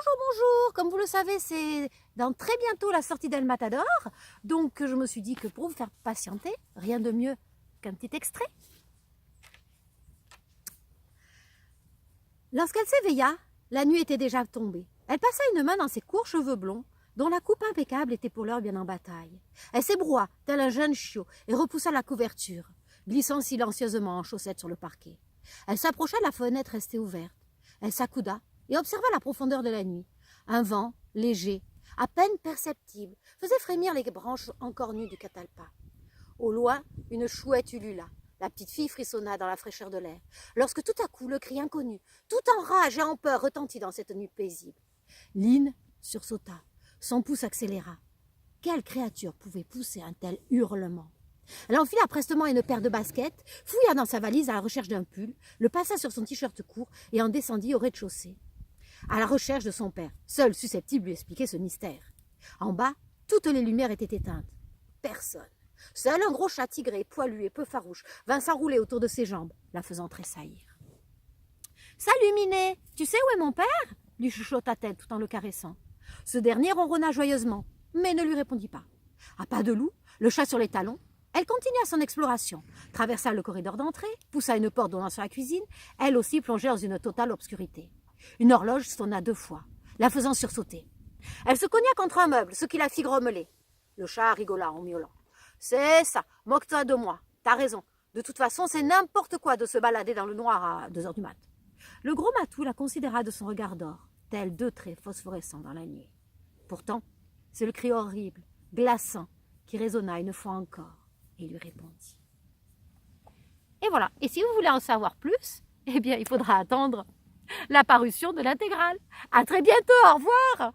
Bonjour, comme vous le savez, c'est dans très bientôt la sortie d'El Matador. Donc je me suis dit que pour vous faire patienter, rien de mieux qu'un petit extrait. Lorsqu'elle s'éveilla, la nuit était déjà tombée. Elle passa une main dans ses courts cheveux blonds, dont la coupe impeccable était pour l'heure bien en bataille. Elle s'ébroua, tel un jeune chiot, et repoussa la couverture, glissant silencieusement en chaussettes sur le parquet. Elle s'approcha de la fenêtre restée ouverte. Elle s'accouda et observa la profondeur de la nuit. Un vent, léger, à peine perceptible, faisait frémir les branches encore nues du catalpa. Au loin, une chouette ulula. La petite fille frissonna dans la fraîcheur de l'air, lorsque tout à coup le cri inconnu, tout en rage et en peur, retentit dans cette nuit paisible. Lynn sursauta, son pouce accéléra. Quelle créature pouvait pousser un tel hurlement? Elle enfila prestement une paire de baskets, fouilla dans sa valise à la recherche d'un pull, le passa sur son t-shirt court et en descendit au rez-de-chaussée, à la recherche de son père, seul susceptible de lui expliquer ce mystère. En bas, toutes les lumières étaient éteintes. Personne. Seul un gros chat tigré, poilu et peu farouche, vint s'enrouler autour de ses jambes, la faisant tressaillir. « Salut Minet, tu sais où est mon père ?» lui chuchota-t-elle tout en le caressant. Ce dernier ronronna joyeusement, mais ne lui répondit pas. À pas de loup, le chat sur les talons, elle continua son exploration, traversa le corridor d'entrée, poussa une porte donnant sur la cuisine, elle aussi plongeait dans une totale obscurité. Une horloge sonna 2 fois, la faisant sursauter. Elle se cogna contre un meuble, ce qui la fit grommeler. Le chat rigola en miaulant. « C'est ça, moque-toi de moi, t'as raison. De toute façon, c'est n'importe quoi de se balader dans le noir à 2 heures du mat. » Le gros matou la considéra de son regard d'or, tels 2 traits phosphorescents dans la nuit. Pourtant, c'est le cri horrible, glaçant, qui résonna une fois encore et lui répondit. Et voilà, et si vous voulez en savoir plus, eh bien il faudra attendre la parution de l'intégrale. À très bientôt, au revoir!